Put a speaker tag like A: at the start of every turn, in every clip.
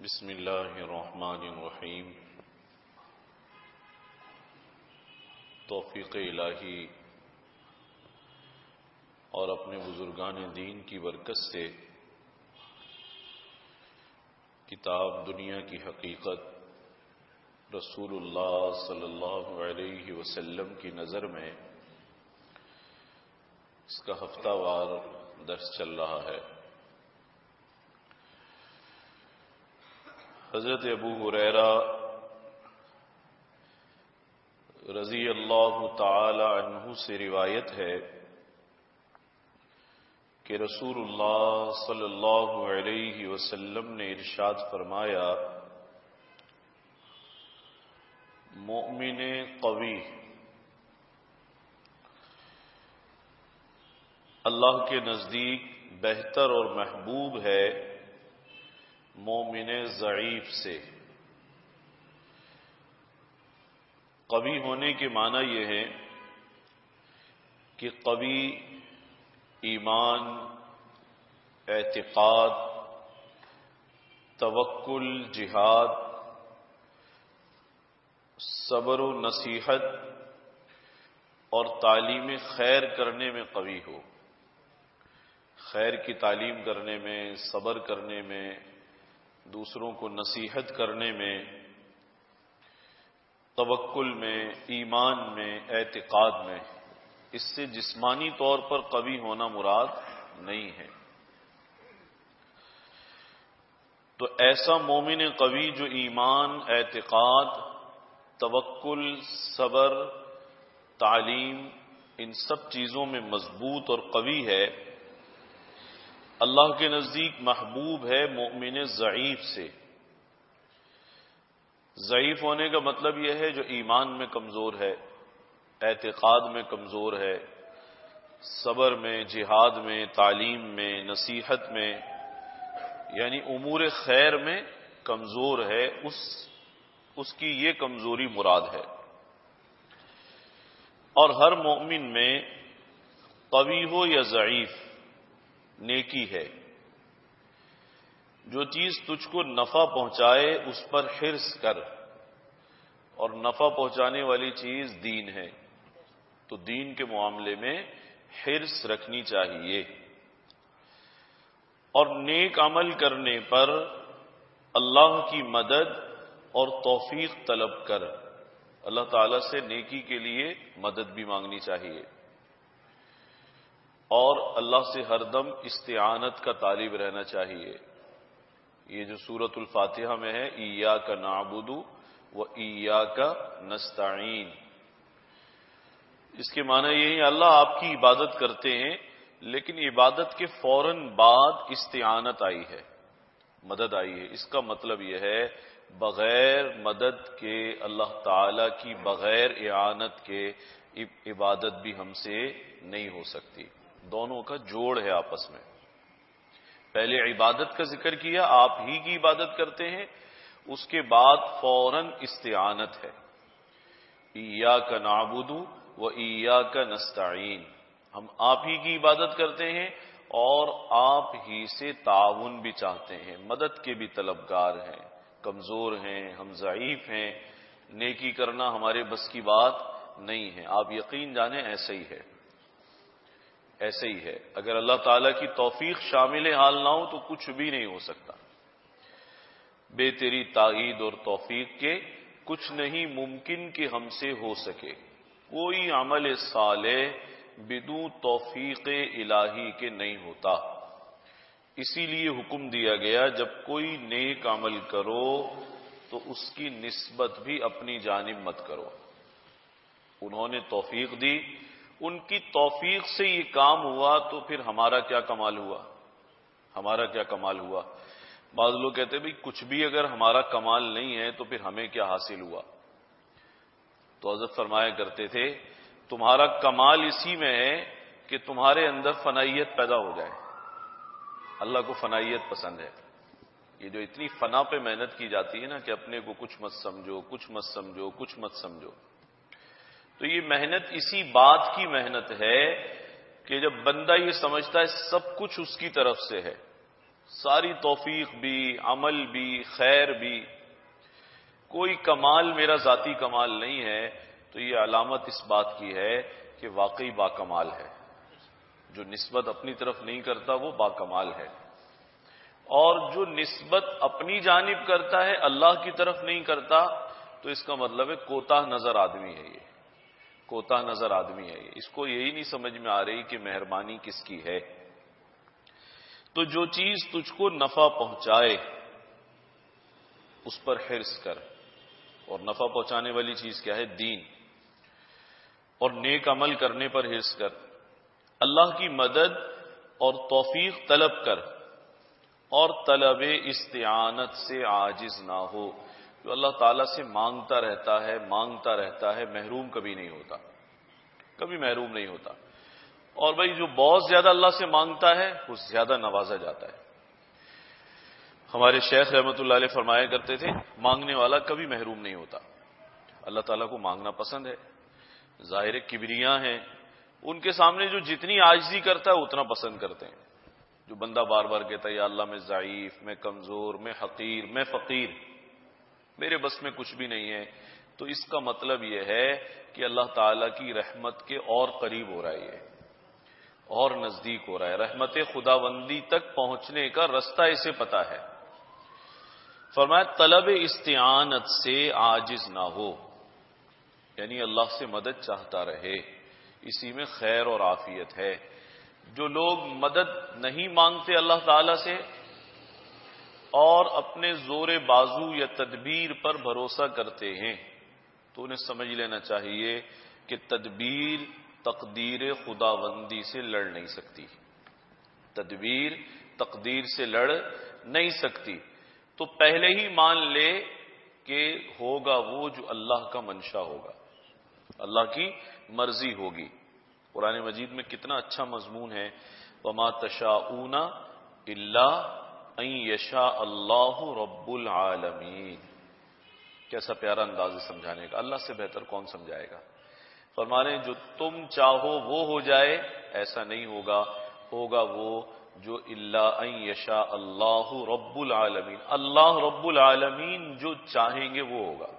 A: بسم اللہ الرحمن الرحیم۔ توفیق الہی اور اپنے بزرگان دین کی برکت سے کتاب دنیا کی حقیقت رسول اللہ صلی اللہ علیہ وسلم کی نظر میں اس کا ہفتہ وار درس چل رہا ہے۔ حضرت ابو ہریرہ رضی اللہ تعالی عنہ سے روایت ہے کہ رسول اللہ صلی اللہ علیہ وسلم نے ارشاد فرمایا، مومن قوی اللہ کے نزدیک بہتر اور محبوب ہے مومن ضعیف سے۔ قوی ہونے کے معنی یہ ہے کہ قوی ایمان، اعتقاد، توکل، جہاد، صبر و نصیحت اور تعلیم خیر کرنے میں قوی ہو۔ خیر کی تعلیم کرنے میں، صبر کرنے میں، دوسروں کو نصیحت کرنے میں، توکل میں، ایمان میں، اعتقاد میں، اس سے جسمانی طور پر قوی ہونا مراد نہیں ہے۔ تو ایسا مومن قوی جو ایمان، اعتقاد، توکل، صبر، تعلیم، ان سب چیزوں میں مضبوط اور قوی ہے، اللہ کے نزدیک محبوب ہے مومن ضعیف سے۔ ضعیف ہونے کا مطلب یہ ہے جو ایمان میں کمزور ہے، اعتقاد میں کمزور ہے، صبر میں، جہاد میں، تعلیم میں، نصیحت میں، یعنی امور خیر میں کمزور ہے، اس کی یہ کمزوری مراد ہے۔ اور ہر مومن میں قوی ہو یا ضعیف نیکی ہے۔ جو چیز تجھ کو نفع پہنچائے اس پر حرص کر، اور نفع پہنچانے والی چیز دین ہے، تو دین کے معاملے میں حرص رکھنی چاہیے۔ اور نیک عمل کرنے پر اللہ کی مدد اور توفیق طلب کر، اللہ تعالی سے نیکی کے لیے مدد بھی مانگنی چاہیے، اور اللہ سے ہر دم استعانت کا طالب رہنا چاہیے۔ یہ جو سورۃ الفاتحہ میں ہے، ایاک نعبد و ایاک نستعین، اس کے معنی یہ ہے اللہ آپ کی عبادت کرتے ہیں، لیکن عبادت کے فوراً بعد استعانت آئی ہے، مدد آئی ہے۔ اس کا مطلب یہ ہے بغیر مدد کے، اللہ تعالی کی بغیر اعانت کے عبادت بھی ہم سے نہیں ہو سکتی۔ دونوں کا جوڑ ہے آپس میں۔ پہلے عبادت کا ذکر کیا، آپ ہی کی عبادت کرتے ہیں، اس کے بعد فوراً استعانت ہے، ایاک نعبد و ایاک نستعین، ہم آپ ہی کی عبادت کرتے ہیں اور آپ ہی سے تعاون بھی چاہتے ہیں، مدد کے بھی طلبگار ہیں، کمزور ہیں، ہم ضعیف ہیں، نیکی کرنا ہمارے بس کی بات نہیں ہے۔ آپ یقین جانیں ایسے ہی ہے، ایسے ہی ہے۔ اگر اللہ تعالیٰ کی توفیق شامل حال نہ ہو تو کچھ بھی نہیں ہو سکتا۔ بے تیری تائید اور توفیق کے کچھ نہیں ممکن کہ ہم سے ہو سکے، کوئی عمل صالح بدون توفیق الہی کے نہیں ہوتا۔ اسی لیے حکم دیا گیا جب کوئی نیک عمل کرو تو اس کی نسبت بھی اپنی جانب مت کرو۔ انہوں نے توفیق دی، ان کی توفیق سے یہ کام ہوا، تو پھر ہمارا کیا کمال ہوا؟ ہمارا کیا کمال ہوا؟ بعض لوگ کہتے ہیں بھئی کچھ بھی اگر ہمارا کمال نہیں ہے تو پھر ہمیں کیا حاصل ہوا؟ تو حضرت فرمایا کرتے تھے تمہارا کمال اسی میں ہے کہ تمہارے اندر فنائیت پیدا ہو جائے۔ اللہ کو فنائیت پسند ہے۔ یہ جو اتنی فنا پہ محنت کی جاتی ہے نا کہ اپنے کو کچھ مت سمجھو، کچھ مت سمجھو، کچھ مت سمجھو، تو یہ محنت اسی بات کی محنت ہے کہ جب بندہ یہ سمجھتا ہے سب کچھ اس کی طرف سے ہے، ساری توفیق بھی، عمل بھی، خیر بھی، کوئی کمال میرا ذاتی کمال نہیں ہے، تو یہ علامت اس بات کی ہے کہ واقعی باکمال ہے۔ جو نسبت اپنی طرف نہیں کرتا وہ باکمال ہے، اور جو نسبت اپنی جانب کرتا ہے اللہ کی طرف نہیں کرتا تو اس کا مطلب ہے کوتاہ نظر آدمی ہے، یہ کوتاہ نظر آدمی ہے۔ اس کو یہی نہیں سمجھ میں آ رہی کہ مہربانی کس کی ہے۔ تو جو چیز تجھ کو نفع پہنچائے اس پر حرص کر، اور نفع پہنچانے والی چیز کیا ہے؟ دین، اور نیک عمل کرنے پر حرص کر، اللہ کی مدد اور توفیق طلب کر، اور طلب استعانت سے عاجز نہ ہو۔ جو اللہ تعالیٰ سے مانگتا رہتا ہے، محروم کبھی نہیں ہوتا، کبھی محروم نہیں ہوتا۔ اور بھائی جو بہت زیادہ اللہ سے مانگتا ہے وہ زیادہ نوازا جاتا ہے۔ ہمارے شیخ رحمۃ اللہ علیہ فرمایا کرتے تھے، مانگنے والا کبھی محروم نہیں ہوتا۔ اللہ تعالیٰ کو مانگنا پسند ہے، ظاہر کبریاں ہیں، ان کے سامنے جو جتنی عاجزی کرتا ہے اتنا پسند کرتے ہیں۔ جو بندہ بار بار کہتا ہے یا اللہ میں ضعیف، میں کمزور، میں حقیر، میں فقیر، میرے بس میں کچھ بھی نہیں ہے، تو اس کا مطلب یہ ہے کہ اللہ تعالیٰ کی رحمت کے اور قریب ہو رہا ہے، یہ اور نزدیک ہو رہا ہے، رحمت خداوندی تک پہنچنے کا رستہ اسے پتا ہے۔ فرمایا طلب استعانت سے عاجز نہ ہو، یعنی اللہ سے مدد چاہتا رہے، اسی میں خیر اور عافیت ہے۔ جو لوگ مدد نہیں مانگتے اللہ تعالی سے اور اپنے زور بازو یا تدبیر پر بھروسہ کرتے ہیں تو انہیں سمجھ لینا چاہیے کہ تدبیر تقدیر خداوندی سے لڑ نہیں سکتی، تدبیر تقدیر سے لڑ نہیں سکتی۔ تو پہلے ہی مان لے کہ ہوگا وہ جو اللہ کا منشا ہوگا، اللہ کی مرضی ہوگی۔ قرآن مجید میں کتنا اچھا مضمون ہے، وَمَا تَشَاءُونَ إِلَّا أَن يَشَاءَ اللَّهُ رَبُّ الْعَالَمِينَ۔ کیسا پیارا انداز ہے سمجھانے کا، اللہ سے بہتر کون سمجھائے گا۔ فرمانے جو تم چاہو وہ ہو جائے، ایسا نہیں ہوگا، ہوگا وہ جو الا ان یشاء اللہ رب العالمین، اللہ رب العالمین جو چاہیں گے وہ ہوگا،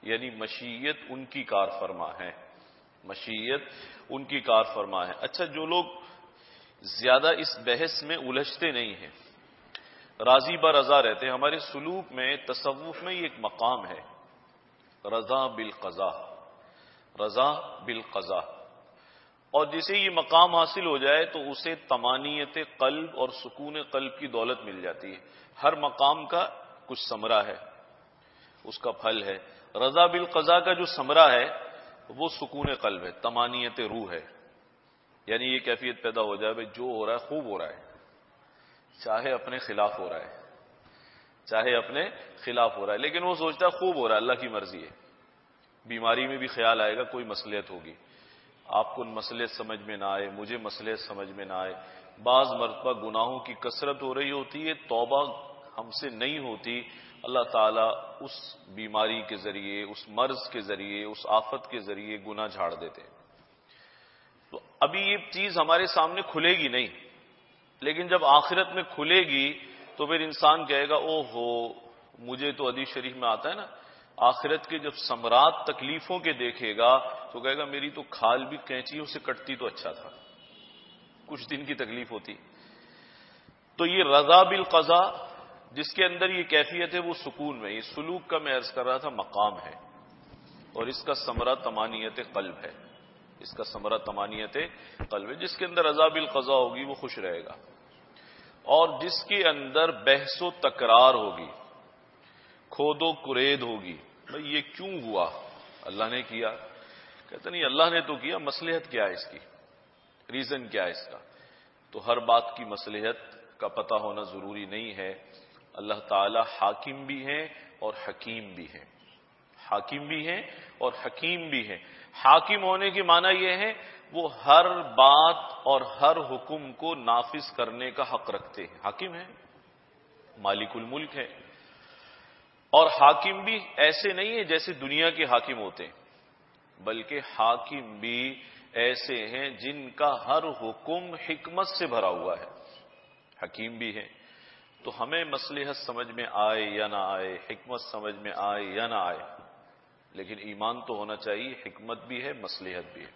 A: یعنی مشیت ان کی کار فرما ہے، مشیت ان کی کار فرما ہے۔ اچھا، جو لوگ زیادہ اس بحث میں الجھتے نہیں ہیں، راضی برضا رہتے ہیں، ہمارے سلوک میں، تصوف میں یہ ایک مقام ہے، رضا بالقضاء، رضا بالقضاء، اور جسے یہ مقام حاصل ہو جائے تو اسے طمانینت قلب اور سکون قلب کی دولت مل جاتی ہے۔ ہر مقام کا کچھ ثمرہ ہے، اس کا پھل ہے۔ رضا بالقضاء کا جو ثمرہ ہے وہ سکون قلب ہے، طمانینت روح ہے، یعنی یہ کیفیت پیدا ہو جائے بھائی جو ہو رہا ہے خوب ہو رہا ہے، چاہے اپنے خلاف ہو رہا ہے، چاہے اپنے خلاف ہو رہا ہے، لیکن وہ سوچتا ہے خوب ہو رہا ہے، اللہ کی مرضی ہے۔ بیماری میں بھی خیال آئے گا کوئی مصلحت ہوگی، آپ کو مصلحت سمجھ میں نہ آئے، مجھے مصلحت سمجھ میں نہ آئے، بعض مرتبہ گناہوں کی کثرت ہو رہی ہوتی ہے، توبہ ہم سے نہیں ہوتی، اللہ تعالیٰ اس بیماری کے ذریعے، اس مرض کے ذریعے، اس آفت کے ذریعے گناہ جھاڑ دیتے ہیں۔ تو ابھی یہ چیز ہمارے سامنے کھلے گی نہیں، لیکن جب آخرت میں کھلے گی تو پھر انسان کہے گا او ہو، مجھے تو حدیث شریف میں آتا ہے نا، آخرت کے جب ثمرات تکلیفوں کے دیکھے گا تو کہے گا میری تو کھال بھی کینچیوں سے کٹتی تو اچھا تھا، کچھ دن کی تکلیف ہوتی۔ تو یہ رضا بالقضاء جس کے اندر یہ کیفیت ہے وہ سکون میں، یہ سلوک کا میں عرض کر رہا تھا مقام ہے، اور اس کا ثمرہ طمانینت قلب ہے، اس کا ثمرہ طمانینت قلب ہے۔ جس کے اندر رضا بالقضاء ہوگی وہ خوش رہے گا، اور جس کے اندر بحث و تکرار ہوگی، کھود و کرید ہوگی، بھئی یہ کیوں ہوا، اللہ نے کیا، کہتے نہیں اللہ نے تو کیا، مصلحت کیا ہے اس کی، ریزن کیا ہے اس کا۔ تو ہر بات کی مصلحت کا پتہ ہونا ضروری نہیں ہے۔ اللہ تعالی حاکم بھی ہیں اور حکیم بھی ہیں، حاکم بھی ہیں اور حکیم بھی ہیں۔ حاکم ہونے کی معنی یہ ہے وہ ہر بات اور ہر حکم کو نافذ کرنے کا حق رکھتے ہیں، حاکم ہیں، مالک الملک ہے۔ اور حاکم بھی ایسے نہیں ہیں جیسے دنیا کے حاکم ہوتے ہیں، بلکہ حاکم بھی ایسے ہیں جن کا ہر حکم حکمت سے بھرا ہوا ہے، حکیم بھی ہیں. تو ہمیں مصلحت سمجھ میں آئے یا نہ آئے، حکمت سمجھ میں آئے یا نہ آئے، لیکن ایمان تو ہونا چاہیے، حکمت بھی ہے، مصلحت بھی ہے.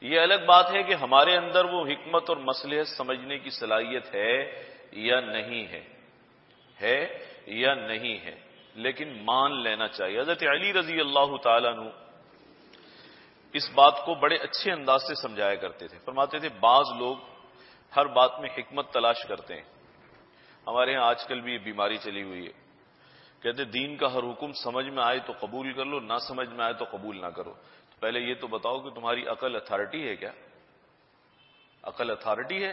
A: یہ الگ بات ہے کہ ہمارے اندر وہ حکمت اور مصلحت سمجھنے کی صلاحیت ہے یا نہیں ہے یا نہیں ہے، لیکن مان لینا چاہیے. حضرت علی رضی اللہ تعالیٰ عنہ اس بات کو بڑے اچھے انداز سے سمجھایا کرتے تھے. فرماتے تھے بعض لوگ ہر بات میں حکمت تلاش کرتے ہیں. ہمارے ہاں آج کل بھی یہ بیماری چلی ہوئی ہے، کہتے دین کا ہر حکم سمجھ میں آئے تو قبول کر لو، نہ سمجھ میں آئے تو قبول نہ کرو. تو پہلے یہ تو بتاؤ کہ تمہاری عقل اتھارٹی ہے کیا؟ عقل اتھارٹی ہے؟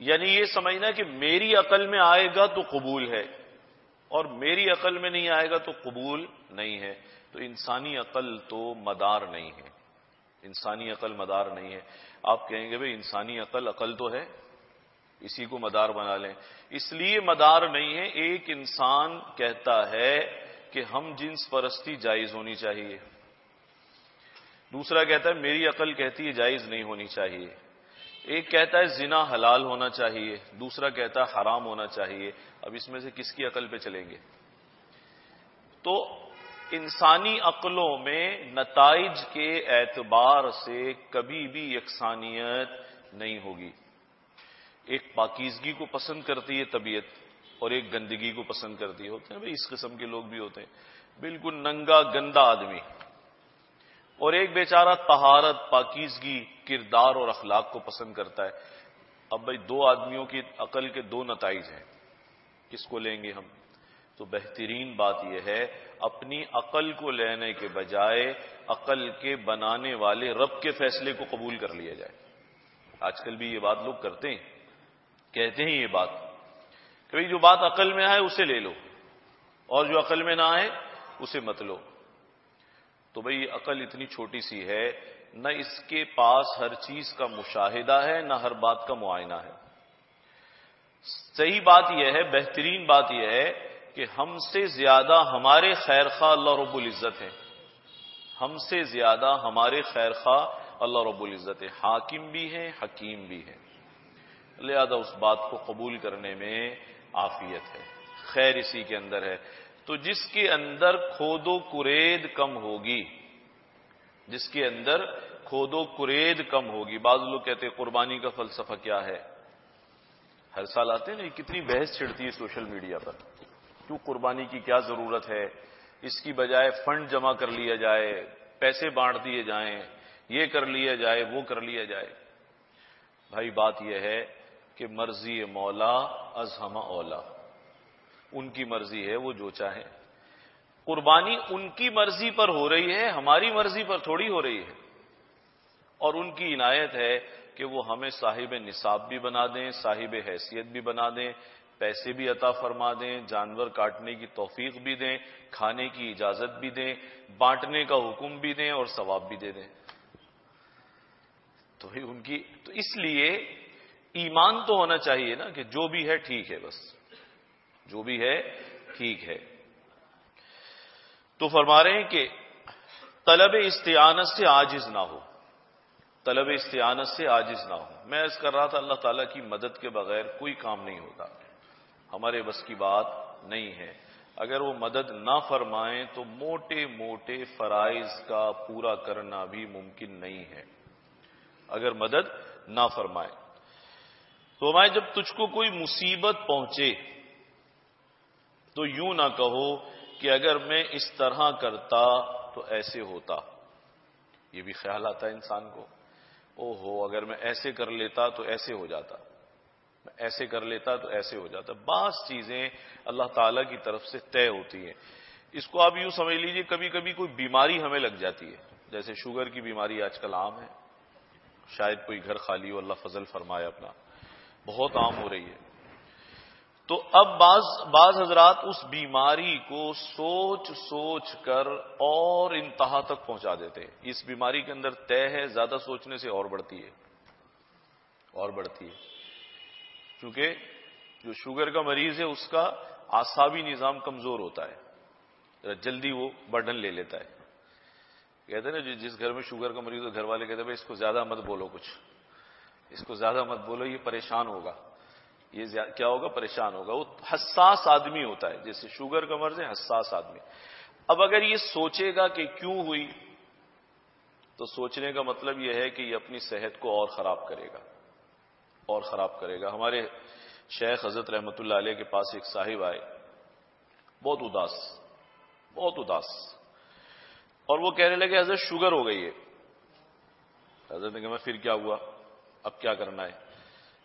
A: یعنی یہ سمجھنا کہ میری عقل میں آئے گا تو قبول ہے اور میری عقل میں نہیں آئے گا تو قبول نہیں ہے. تو انسانی عقل تو مدار نہیں ہے، انسانی عقل مدار نہیں ہے. آپ کہیں گے بھئی انسانی عقل تو ہے، اسی کو مدار بنا لیں. اس لیے مدار نہیں ہے. ایک انسان کہتا ہے کہ ہم جنس پرستی جائز ہونی چاہیے، دوسرا کہتا ہے میری عقل کہتی ہے جائز نہیں ہونی چاہیے. ایک کہتا ہے زنا حلال ہونا چاہیے، دوسرا کہتا ہے حرام ہونا چاہیے. اب اس میں سے کس کی عقل پہ چلیں گے؟ تو انسانی عقلوں میں نتائج کے اعتبار سے کبھی بھی یکسانیت نہیں ہوگی. ایک پاکیزگی کو پسند کرتی ہے طبیعت اور ایک گندگی کو پسند کرتی ہے. ہوتے ہیں بھئی اس قسم کے لوگ بھی ہوتے ہیں، بالکل ننگا گندا آدمی، اور ایک بیچارہ طہارت، پاکیزگی، کردار اور اخلاق کو پسند کرتا ہے. اب بھئی دو آدمیوں کی عقل کے دو نتائج ہیں، کس کو لیں گے ہم؟ تو بہترین بات یہ ہے اپنی عقل کو لینے کے بجائے عقل کے بنانے والے رب کے فیصلے کو قبول کر لیا جائے. آج کل بھی یہ بات لوگ کرتے ہیں، کہتے ہیں یہ بات کہ بھئی جو بات عقل میں آئے اسے لے لو اور جو عقل میں نہ آئے اسے مت لو. تو بھئی عقل اتنی چھوٹی سی ہے، نہ اس کے پاس ہر چیز کا مشاہدہ ہے، نہ ہر بات کا معائنہ ہے. صحیح بات یہ ہے، بہترین بات یہ ہے کہ ہم سے زیادہ ہمارے خیر خواہ اللہ رب العزت ہیں، ہم سے زیادہ ہمارے خیر خواہ اللہ رب العزت ہے، حاکم بھی ہیں، حکیم بھی ہیں. لہذا اس بات کو قبول کرنے میں عافیت ہے، خیر اسی کے اندر ہے. تو جس کے اندر کھود و کرید کم ہوگی، جس کے اندر کھود و کرید کم ہوگی. بعض لوگ کہتے ہیں قربانی کا فلسفہ کیا ہے؟ ہر سال آتے ہیں نا، کتنی بحث چھڑتی ہے سوشل میڈیا پر، کیوں قربانی کی کیا ضرورت ہے، اس کی بجائے فنڈ جمع کر لیا جائے، پیسے بانٹ دیے جائیں، یہ کر لیا جائے، وہ کر لیا جائے. بھائی بات یہ ہے کہ مرضی مولا از ہمہ اولا، ان کی مرضی ہے، وہ جو چاہیں. قربانی ان کی مرضی پر ہو رہی ہے، ہماری مرضی پر تھوڑی ہو رہی ہے. اور ان کی عنایت ہے کہ وہ ہمیں صاحب نصاب بھی بنا دیں، صاحب حیثیت بھی بنا دیں، پیسے بھی عطا فرما دیں، جانور کاٹنے کی توفیق بھی دیں، کھانے کی اجازت بھی دیں، بانٹنے کا حکم بھی دیں اور ثواب بھی دے دیں. تو ان کی تو اس لیے ایمان تو ہونا چاہیے نا کہ جو بھی ہے ٹھیک ہے، بس جو بھی ہے ٹھیک ہے. تو فرما رہے ہیں کہ طلب استعانت سے عاجز نہ ہو، طلب استعانت سے عاجز نہ ہو. میں عرض کر رہا تھا اللہ تعالیٰ کی مدد کے بغیر کوئی کام نہیں ہوتا، ہمارے بس کی بات نہیں ہے. اگر وہ مدد نہ فرمائیں تو موٹے موٹے فرائض کا پورا کرنا بھی ممکن نہیں ہے. اگر مدد نہ فرمائے تو ہمارے جب تجھ کو کوئی مصیبت پہنچے تو یوں نہ کہو کہ اگر میں اس طرح کرتا تو ایسے ہوتا. یہ بھی خیال آتا ہے انسان کو، او ہو اگر میں ایسے کر لیتا تو ایسے ہو جاتا، میں ایسے کر لیتا تو ایسے ہو جاتا. بعض چیزیں اللہ تعالیٰ کی طرف سے طے ہوتی ہیں. اس کو آپ یوں سمجھ لیجئے کبھی کبھی کوئی بیماری ہمیں لگ جاتی ہے، جیسے شوگر کی بیماری آج کل عام ہے، شاید کوئی گھر خالی ہو، اللہ فضل فرمائے اپنا، بہت عام ہو رہی ہے. تو اب بعض حضرات اس بیماری کو سوچ سوچ کر اور انتہا تک پہنچا دیتے ہیں. اس بیماری کے اندر طے ہے، زیادہ سوچنے سے اور بڑھتی ہے، اور بڑھتی ہے. کیونکہ جو شوگر کا مریض ہے اس کا اعصابی نظام کمزور ہوتا ہے، جلدی وہ برڈن لے لیتا ہے. کہتے ہیں نا جس گھر میں شوگر کا مریض ہو، گھر والے کہتے ہیں بھائی اس کو زیادہ مت بولو، کچھ اس کو زیادہ مت بولو، یہ پریشان ہوگا. یہ کیا ہوگا؟ پریشان ہوگا. وہ حساس آدمی ہوتا ہے، جیسے شوگر کا مرض ہے، حساس آدمی. اب اگر یہ سوچے گا کہ کیوں ہوئی، تو سوچنے کا مطلب یہ ہے کہ یہ اپنی صحت کو اور خراب کرے گا، اور خراب کرے گا. ہمارے شیخ حضرت رحمت اللہ علیہ کے پاس ایک صاحب آئے، بہت اداس، بہت اداس، اور وہ کہنے لگے حضرت شوگر ہو گئی ہے. حضرت نے کہا پھر کیا ہوا؟ اب کیا کرنا ہے؟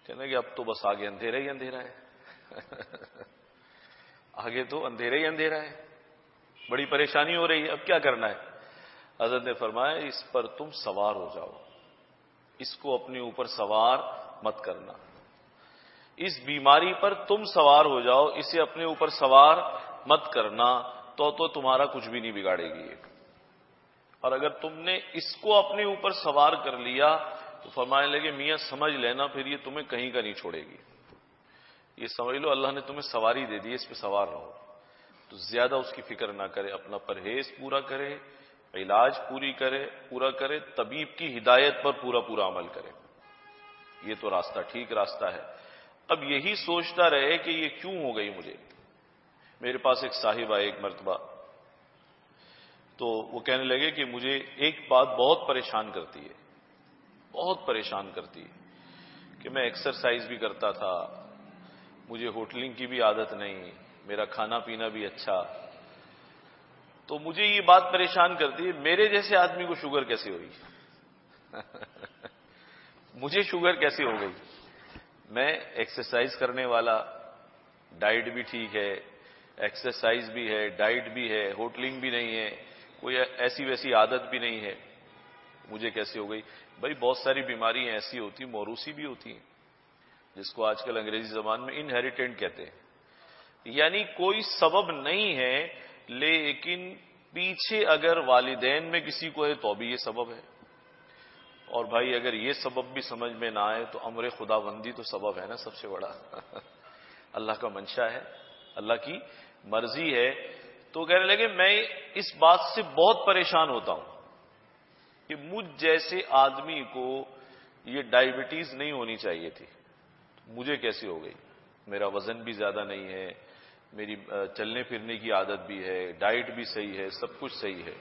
A: کہنے لگے اب تو بس آگے اندھیرا ہی اندھیرا ہے. آگے تو اندھیرا ہی اندھیرا ہے، بڑی پریشانی ہو رہی ہے، اب کیا کرنا ہے؟ حضرت نے فرمایا اس پر تم سوار ہو جاؤ، اس کو اپنے اوپر سوار مت کرنا. اس بیماری پر تم سوار ہو جاؤ، اسے اپنے اوپر سوار مت کرنا، تو تمہارا کچھ بھی نہیں بگاڑے گی. اور اگر تم نے اس کو اپنے اوپر سوار کر لیا تو فرمانے لگے میاں سمجھ لینا پھر یہ تمہیں کہیں کا نہیں چھوڑے گی. یہ سمجھ لو اللہ نے تمہیں سواری دے دی، اس پہ سوار رہو. تو زیادہ اس کی فکر نہ کرے، اپنا پرہیز پورا کرے، علاج پورا کرے، طبیب کی ہدایت پر پورا عمل کرے. یہ تو راستہ ٹھیک راستہ ہے. اب یہی سوچتا رہے کہ یہ کیوں ہو گئی مجھے. میرے پاس ایک صاحب آئے ایک مرتبہ، تو وہ کہنے لگے کہ مجھے ایک بات بہت پریشان کرتی ہے، بہت پریشان کرتی ہے کہ میں ایکسرسائز بھی کرتا تھا، مجھے ہوٹلنگ کی بھی عادت نہیں، میرا کھانا پینا بھی اچھا، تو مجھے یہ بات پریشان کرتی ہے میرے جیسے آدمی کو شوگر کیسے ہوئی؟ مجھے شوگر کیسے ہو گئی؟ میں ایکسرسائز کرنے والا، ڈائٹ بھی ٹھیک ہے، ایکسرسائز بھی ہے، ڈائٹ بھی ہے، ہوٹلنگ بھی نہیں ہے، کوئی ایسی ویسی عادت بھی نہیں ہے، مجھے کیسے ہو گئی؟ بھائی بہت ساری بیماریاں ایسی ہوتی ہیں، موروثی بھی ہوتی ہیں، جس کو آج کل انگریزی زبان میں انہیریٹنٹ کہتے ہیں. یعنی کوئی سبب نہیں ہے، لیکن پیچھے اگر والدین میں کسی کو ہے تو بھی یہ سبب ہے. اور بھائی اگر یہ سبب بھی سمجھ میں نہ آئے تو امر خداوندی تو سبب ہے نا سب سے بڑا. اللہ کا منشا ہے، اللہ کی مرضی ہے. تو کہنے لگے میں اس بات سے بہت پریشان ہوتا ہوں کہ مجھ جیسے آدمی کو یہ ڈائبٹیز نہیں ہونی چاہیے تھی، مجھے کیسے ہو گئی؟ میرا وزن بھی زیادہ نہیں ہے، میری چلنے پھرنے کی عادت بھی ہے، ڈائٹ بھی صحیح ہے، سب کچھ صحیح ہے.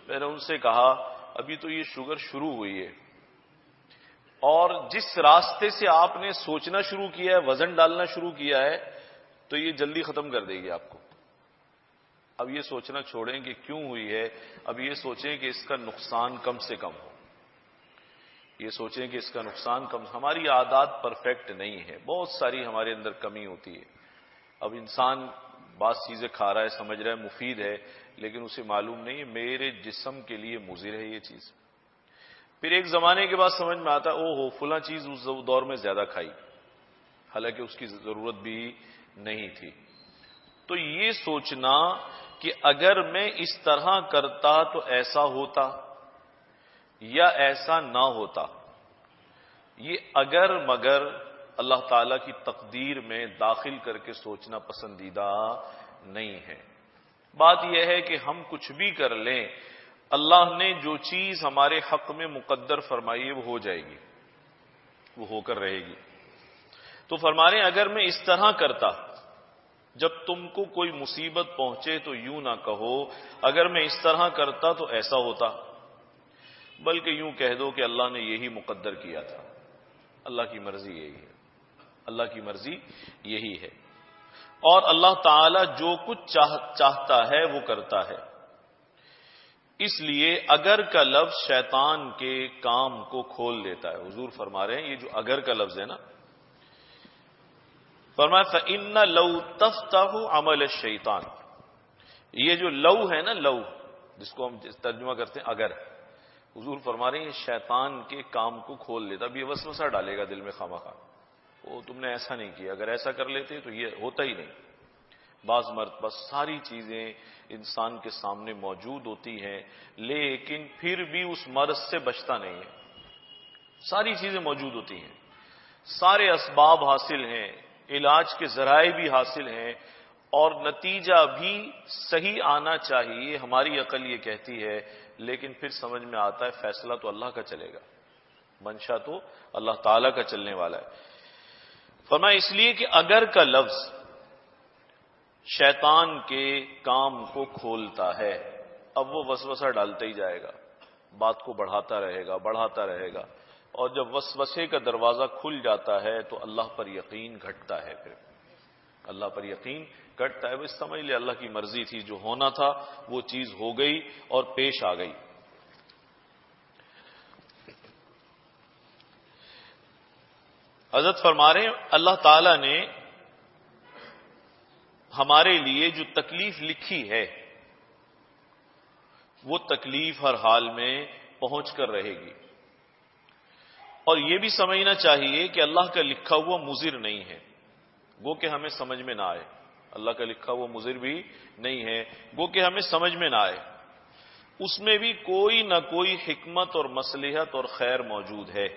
A: میں نے ان سے کہا ابھی تو یہ شوگر شروع ہوئی ہے، اور جس راستے سے آپ نے سوچنا شروع کیا ہے، وزن ڈالنا شروع کیا ہے، تو یہ جلدی ختم کر دے گی آپ کو. اب یہ سوچنا چھوڑیں کہ کیوں ہوئی ہے، اب یہ سوچیں کہ اس کا نقصان کم سے کم ہو. یہ سوچیں کہ اس کا نقصان کم. ہماری عادات پرفیکٹ نہیں ہے، بہت ساری ہمارے اندر کمی ہوتی ہے. اب انسان بعض چیزیں کھا رہا ہے، سمجھ رہا ہے مفید ہے، لیکن اسے معلوم نہیں ہے میرے جسم کے لیے مضر ہے یہ چیز. پھر ایک زمانے کے بعد سمجھ میں آتا ہے فلاں چیز اس دور میں زیادہ کھائی، حالانکہ اس کی ضرورت بھی نہیں تھی. تو یہ سوچنا کہ اگر میں اس طرح کرتا تو ایسا ہوتا یا ایسا نہ ہوتا، یہ اگر مگر اللہ تعالی کی تقدیر میں داخل کر کے سوچنا پسندیدہ نہیں ہے. بات یہ ہے کہ ہم کچھ بھی کر لیں، اللہ نے جو چیز ہمارے حق میں مقدر فرمائی ہے وہ ہو جائے گی، وہ ہو کر رہے گی. تو فرما رہے ہیں اگر میں اس طرح کرتا، جب تم کو کوئی مصیبت پہنچے تو یوں نہ کہو اگر میں اس طرح کرتا تو ایسا ہوتا، بلکہ یوں کہہ دو کہ اللہ نے یہی مقدر کیا تھا. اللہ کی مرضی یہی ہے، اللہ کی مرضی یہی ہے. اور اللہ تعالی جو کچھ چاہتا ہے وہ کرتا ہے. اس لیے اگر کا لفظ شیطان کے کام کو کھول دیتا ہے. حضور فرما رہے ہیں یہ جو اگر کا لفظ ہے نا، فرمایا فَإِنَّ لَوْ تَفْتَحُ عَمَلَ الشَّيْطَانِ. یہ جو لو ہے نا، لو جس کو ہم ترجمہ کرتے ہیں اگر، حضور فرما رہے ہیں یہ شیطان کے کام کو کھول دیتا. اب یہ وسوسہ ڈالے گا دل میں خامخواہ، تم نے ایسا نہیں کیا، اگر ایسا کر لیتے تو یہ ہوتا ہی نہیں. بعض مرتبہ ساری چیزیں انسان کے سامنے موجود ہوتی ہیں، لیکن پھر بھی اس مرض سے بچتا نہیں ہے. ساری چیزیں موجود ہوتی ہیں، سارے اسباب حاصل ہیں، علاج کے ذرائع بھی حاصل ہیں، اور نتیجہ بھی صحیح آنا چاہیے. ہماری عقل یہ کہتی ہے، لیکن پھر سمجھ میں آتا ہے فیصلہ تو اللہ کا چلے گا، منشا تو اللہ تعالیٰ کا چلنے والا ہے. فرمایا اس لیے کہ اگر کا لفظ شیطان کے کام کو کھولتا ہے، اب وہ وسوسہ ڈالتا ہی جائے گا، بات کو بڑھاتا رہے گا، اور جب وسوسے کا دروازہ کھل جاتا ہے تو اللہ پر یقین گھٹتا ہے، پھر اللہ پر یقین گھٹتا ہے۔ بس سمجھ لے اللہ کی مرضی تھی، جو ہونا تھا وہ چیز ہو گئی اور پیش آ گئی۔ حضرت فرما رہے ہیں اللہ تعالی نے ہمارے لیے جو تکلیف لکھی ہے وہ تکلیف ہر حال میں پہنچ کر رہے گی، اور یہ بھی سمجھنا چاہیے کہ اللہ کا لکھا ہوا مضر نہیں ہے، گو کہ ہمیں سمجھ میں نہ آئے۔ اللہ کا لکھا ہوا مضر بھی نہیں ہے، گو کہ ہمیں سمجھ میں نہ آئے، اس میں بھی کوئی نہ کوئی حکمت اور مصلحت اور خیر موجود ہے،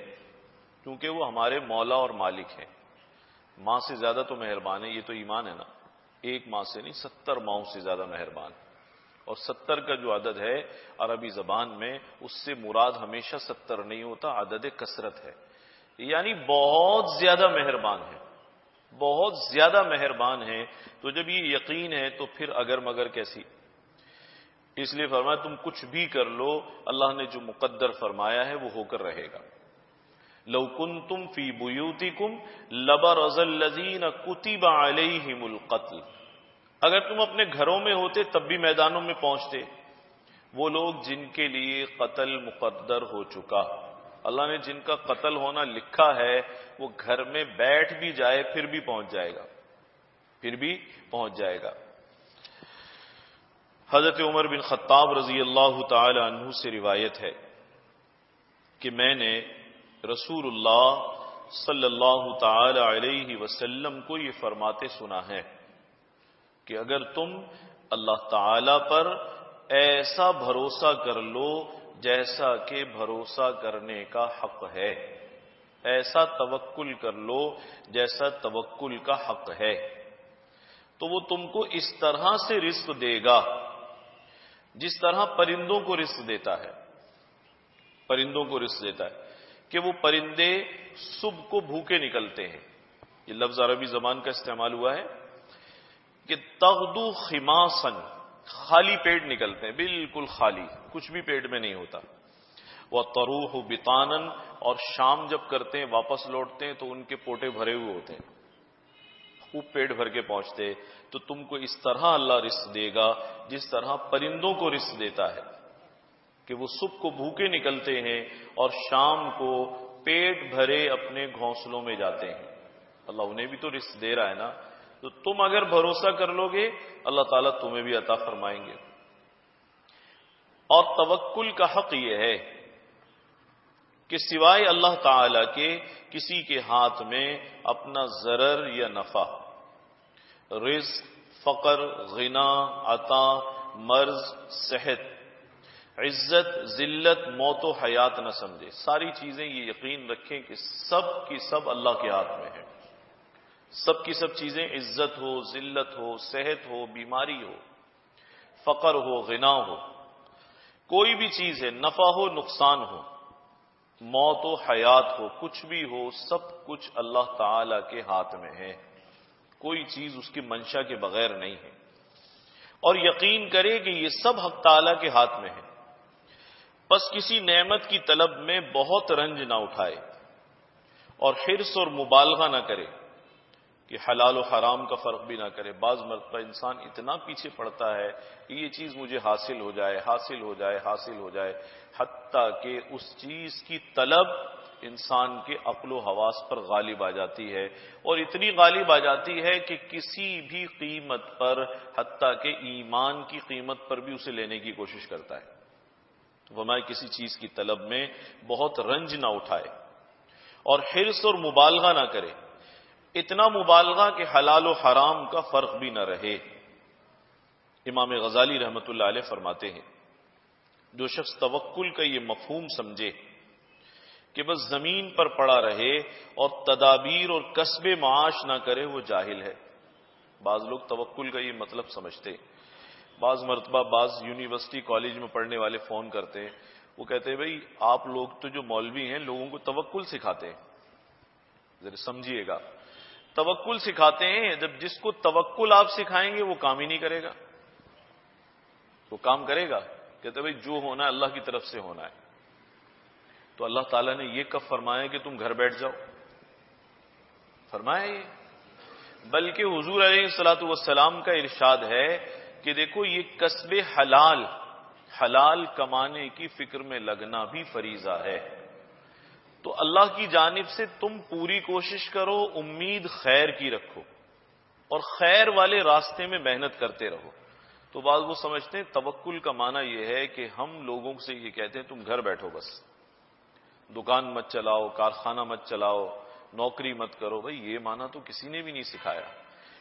A: کیونکہ وہ ہمارے مولا اور مالک ہیں۔ ماں سے زیادہ تو مہربان ہے، یہ تو ایمان ہے نا، ایک ماں سے نہیں 70 ماؤں سے زیادہ مہربان، اور 70 کا جو عدد ہے عربی زبان میں، اس سے مراد ہمیشہ 70 نہیں ہوتا، عدد کثرت ہے، یعنی بہت زیادہ مہربان ہے، بہت زیادہ مہربان ہے۔ تو جب یہ یقین ہے تو پھر اگر مگر کیسی؟ اس لیے فرمایا تم کچھ بھی کر لو، اللہ نے جو مقدر فرمایا ہے وہ ہو کر رہے گا۔ لو کنتم فی بیوتکم لبرز الذین کتب علیہم القتل، اگر تم اپنے گھروں میں ہوتے تب بھی میدانوں میں پہنچتے، وہ لوگ جن کے لیے قتل مقدر ہو چکا، اللہ نے جن کا قتل ہونا لکھا ہے، وہ گھر میں بیٹھ بھی جائے پھر بھی پہنچ جائے گا، حضرت عمر بن خطاب رضی اللہ تعالی عنہ سے روایت ہے کہ میں نے رسول اللہ صلی اللہ تعالی علیہ وسلم کو یہ فرماتے سنا ہے کہ اگر تم اللہ تعالی پر ایسا بھروسہ کر لو جیسا کہ بھروسہ کرنے کا حق ہے، ایسا توکل کر لو جیسا توکل کا حق ہے، تو وہ تم کو اس طرح سے رزق دے گا جس طرح پرندوں کو رزق دیتا ہے، کہ وہ پرندے صبح کو بھوکے نکلتے ہیں، یہ لفظ عربی زبان کا استعمال ہوا ہے کہ تغدو خماسن، خالی پیٹ نکلتے ہیں، بالکل خالی، کچھ بھی پیٹ میں نہیں ہوتا، وَتَرُوحُ بِطَانًا، اور شام جب کرتے ہیں واپس لوٹتے ہیں تو ان کے پوٹے بھرے ہوئے ہوتے ہیں، خوب پیٹ بھر کے پہنچتے، تو تم کو اس طرح اللہ رزق دے گا جس طرح پرندوں کو رزق دیتا ہے، کہ وہ صبح کو بھوکے نکلتے ہیں اور شام کو پیٹ بھرے اپنے گھونسلوں میں جاتے ہیں، اللہ انہیں بھی تو رزق دے رہا ہے نا، تو تم اگر بھروسہ کر لو گے اللہ تعالیٰ تمہیں بھی عطا فرمائیں گے۔ اور توکل کا حق یہ ہے کہ سوائے اللہ تعالیٰ کے کسی کے ہاتھ میں اپنا ضرر یا نفع، رزق، فقر، غنا، عطا، مرض، صحت، عزت، ذلت، موت و حیات نہ سمجھے، ساری چیزیں یہ یقین رکھیں کہ سب کی سب اللہ کے ہاتھ میں ہیں، سب کی سب چیزیں، عزت ہو، ذلت ہو، صحت ہو، بیماری ہو، فقر ہو، غنا ہو، کوئی بھی چیز ہے، نفع ہو، نقصان ہو، موت و حیات ہو، کچھ بھی ہو، سب کچھ اللہ تعالی کے ہاتھ میں ہے، کوئی چیز اس کی منشا کے بغیر نہیں ہے، اور یقین کرے کہ یہ سب حق تعالی کے ہاتھ میں ہے، بس کسی نعمت کی طلب میں بہت رنج نہ اٹھائے اور حرص اور مبالغہ نہ کرے کہ حلال و حرام کا فرق بھی نہ کرے۔ بعض مرتبہ انسان اتنا پیچھے پڑتا ہے کہ یہ چیز مجھے حاصل ہو جائے، حتیٰ کہ اس چیز کی طلب انسان کے عقل و حواس پر غالب آ جاتی ہے، اور اتنی غالب آ جاتی ہے کہ کسی بھی قیمت پر، حتیٰ کہ ایمان کی قیمت پر بھی اسے لینے کی کوشش کرتا ہے۔ تو فرمایا کسی چیز کی طلب میں بہت رنج نہ اٹھائے اور حرص اور مبالغہ نہ کرے، اتنا مبالغہ کہ حلال و حرام کا فرق بھی نہ رہے۔ امام غزالی رحمت اللہ علیہ فرماتے ہیں جو شخص توکل کا یہ مفہوم سمجھے کہ بس زمین پر پڑا رہے اور تدابیر اور کسب معاش نہ کرے، وہ جاہل ہے۔ بعض لوگ توکل کا یہ مطلب سمجھتے، بعض مرتبہ بعض یونیورسٹی کالج میں پڑھنے والے فون کرتے ہیں، وہ کہتے ہیں بھئی آپ لوگ تو جو مولوی ہیں لوگوں کو توکل سکھاتے ہیں، ذرا سمجھیے گا، توکل سکھاتے ہیں، جب جس کو توکل آپ سکھائیں گے وہ کام ہی نہیں کرے گا، وہ کام کرے گا؟ کہتے بھائی جو ہونا ہے اللہ کی طرف سے ہونا ہے۔ تو اللہ تعالیٰ نے یہ کب فرمایا کہ تم گھر بیٹھ جاؤ؟ فرمایا یہ؟ بلکہ حضور علیہ الصلوۃ والسلام کا ارشاد ہے کہ دیکھو یہ کسب حلال کمانے کی فکر میں لگنا بھی فریضہ ہے۔ تو اللہ کی جانب سے تم پوری کوشش کرو، امید خیر کی رکھو اور خیر والے راستے میں محنت کرتے رہو۔ تو بعض وہ سمجھتے ہیں توکل کا معنی یہ ہے کہ ہم لوگوں سے یہ کہتے ہیں تم گھر بیٹھو، بس دکان مت چلاؤ، کارخانہ مت چلاؤ، نوکری مت کرو۔ بھائی یہ معنی تو کسی نے بھی نہیں سکھایا۔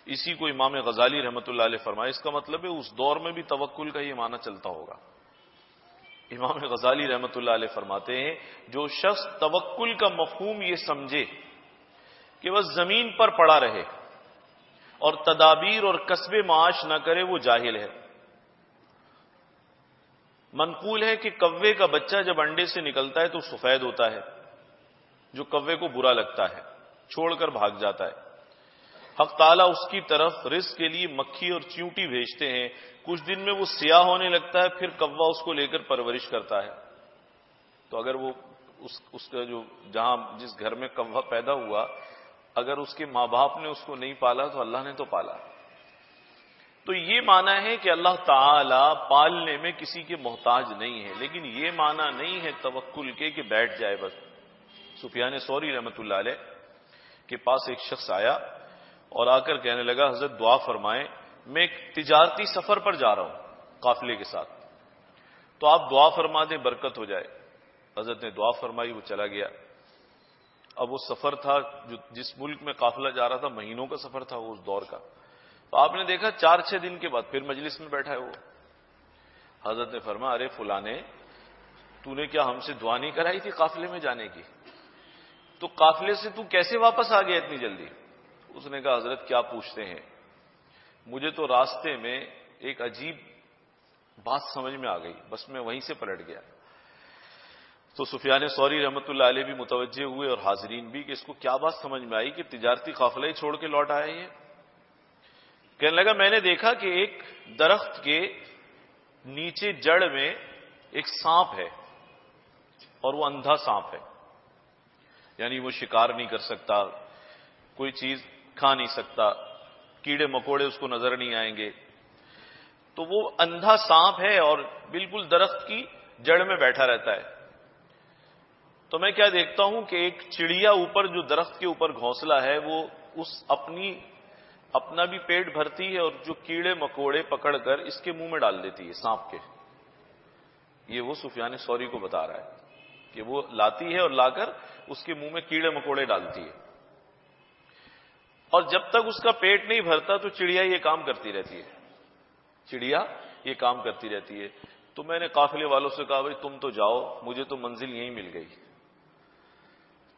A: اسی کو امام غزالی رحمۃ اللہ علیہ فرمایا، اس کا مطلب ہے اس دور میں بھی توکل کا یہ معنی چلتا ہوگا۔ امام غزالی رحمۃ اللہ علیہ فرماتے ہیں جو شخص توکل کا مفہوم یہ سمجھے کہ بس زمین پر پڑا رہے اور تدابیر اور کسب معاش نہ کرے، وہ جاہل ہے۔ منقول ہے کہ کوے کا بچہ جب انڈے سے نکلتا ہے تو سفید ہوتا ہے، جو کوے کو برا لگتا ہے، چھوڑ کر بھاگ جاتا ہے۔ حق تعالیٰ اس کی طرف رزق کے لیے مکھی اور چیونٹی بھیجتے ہیں، کچھ دن میں وہ سیاہ ہونے لگتا ہے، پھر کوا اس کو لے کر پرورش کرتا ہے۔ تو اگر وہ اس کا جو جہاں جس گھر میں کوا پیدا ہوا، اگر اس کے ماں باپ نے اس کو نہیں پالا تو اللہ نے تو پالا۔ تو یہ معنی ہے کہ اللہ تعالی پالنے میں کسی کے محتاج نہیں ہے، لیکن یہ معنی نہیں ہے توکل کے کہ بیٹھ جائے بس۔ سفیان ثوری رحمۃ اللہ علیہ کے پاس ایک شخص آیا اور آ کر کہنے لگا حضرت دعا فرمائیں، میں ایک تجارتی سفر پر جا رہا ہوں قافلے کے ساتھ، تو آپ دعا فرما دیں برکت ہو جائے۔ حضرت نے دعا فرمائی، وہ چلا گیا۔ اب وہ سفر تھا جس ملک میں قافلہ جا رہا تھا، مہینوں کا سفر تھا وہ اس دور کا۔ تو آپ نے دیکھا 4-6 دن کے بعد پھر مجلس میں بیٹھا ہے وہ۔ حضرت نے فرمایا ارے فلانے، تو نے کیا ہم سے دعا نہیں کرائی تھی قافلے میں جانے کی؟ تو قافلے سے تو کیسے واپس آ گیا اتنی جلدی؟ اس نے کہا حضرت کیا پوچھتے ہیں، مجھے تو راستے میں ایک عجیب بات سمجھ میں آ گئی، بس میں وہیں سے پلٹ گیا۔ تو سفیان ثوری رحمۃ اللہ علیہ بھی متوجہ ہوئے اور حاضرین بھی کہ اس کو کیا بات سمجھ میں آئی کہ تجارتی قافلہ ہی چھوڑ کے لوٹ آیا یہ۔ کہنے لگا میں نے دیکھا کہ ایک درخت کے نیچے جڑ میں ایک سانپ ہے اور وہ اندھا سانپ ہے، یعنی وہ شکار نہیں کر سکتا، کوئی چیز کھا نہیں سکتا، کیڑے مکوڑے اس کو نظر نہیں آئیں گے۔ تو وہ اندھا سانپ ہے اور بالکل درخت کی جڑ میں بیٹھا رہتا ہے۔ تو میں کیا دیکھتا ہوں کہ ایک چڑیا اوپر جو درخت کے اوپر گھونسلہ ہے، وہ اس اپنا بھی پیٹ بھرتی ہے اور جو کیڑے مکوڑے پکڑ کر اس کے منہ میں ڈال دیتی ہے سانپ کے۔ یہ وہ سفیان ثوری کو بتا رہا ہے کہ وہ لاتی ہے اور لا کر اس کے منہ میں کیڑے مکوڑے ڈالتی ہے، اور جب تک اس کا پیٹ نہیں بھرتا تو چڑیا یہ کام کرتی رہتی ہے، چڑیا یہ کام کرتی رہتی ہے۔ تو میں نے قافلے والوں سے کہا بھائی تم تو جاؤ، مجھے تو منزل یہیں مل گئی۔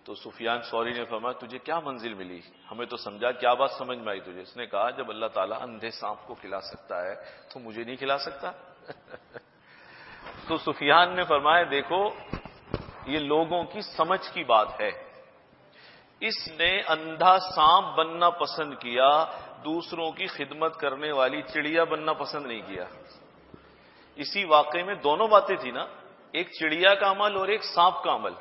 A: تو سفیان ثوری نے فرمایا تجھے کیا منزل ملی؟ ہمیں تو سمجھا، کیا بات سمجھ میں آئی تجھے؟ اس نے کہا جب اللہ تعالیٰ اندھے سانپ کو کھلا سکتا ہے تو مجھے نہیں کھلا سکتا؟ تو سفیان نے فرمایا دیکھو یہ لوگوں کی سمجھ کی بات ہے، اس نے اندھا سانپ بننا پسند کیا، دوسروں کی خدمت کرنے والی چڑیا بننا پسند نہیں کیا۔ اسی واقعے میں دونوں باتیں تھی نا، ایک چڑیا کا عمل اور ایک سانپ کا عمل۔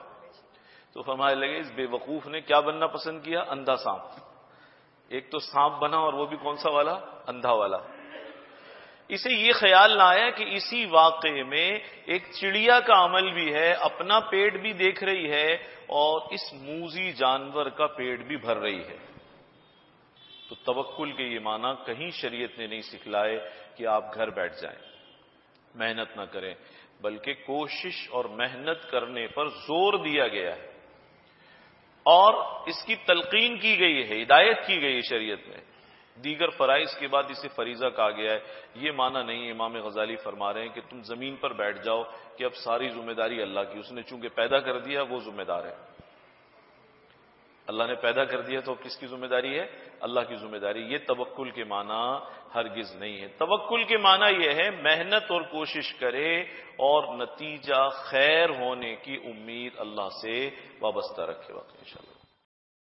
A: تو فرمانے لگے اس بے وقوف نے کیا بننا پسند کیا؟ اندھا سانپ۔ ایک تو سانپ بنا اور وہ بھی کون سا والا؟ اندھا والا۔ اسے یہ خیال نہ آیا کہ اسی واقعے میں ایک چڑیا کا عمل بھی ہے، اپنا پیٹ بھی دیکھ رہی ہے اور اس موذی جانور کا پیٹ بھی بھر رہی ہے۔ تو توکل کے یہ معنی کہیں شریعت نے نہیں سکھلائے کہ آپ گھر بیٹھ جائیں، محنت نہ کریں، بلکہ کوشش اور محنت کرنے پر زور دیا گیا ہے اور اس کی تلقین کی گئی ہے، ہدایت کی گئی ہے شریعت میں۔ دیگر فرائض کے بعد اسے فریضہ کہا گیا ہے، یہ معنی نہیں ہے۔ امام غزالی فرما رہے ہیں کہ تم زمین پر بیٹھ جاؤ کہ اب ساری ذمہ داری اللہ کی، اس نے چونکہ پیدا کر دیا وہ ذمہ دار ہے، اللہ نے پیدا کر دیا تو کس کی ذمہ داری ہے؟ اللہ کی ذمہ داری۔ یہ توکل کے معنی ہرگز نہیں ہے۔ توکل کے معنی یہ ہے محنت اور کوشش کرے اور نتیجہ خیر ہونے کی امید اللہ سے وابستہ رکھے۔ انشاءاللہ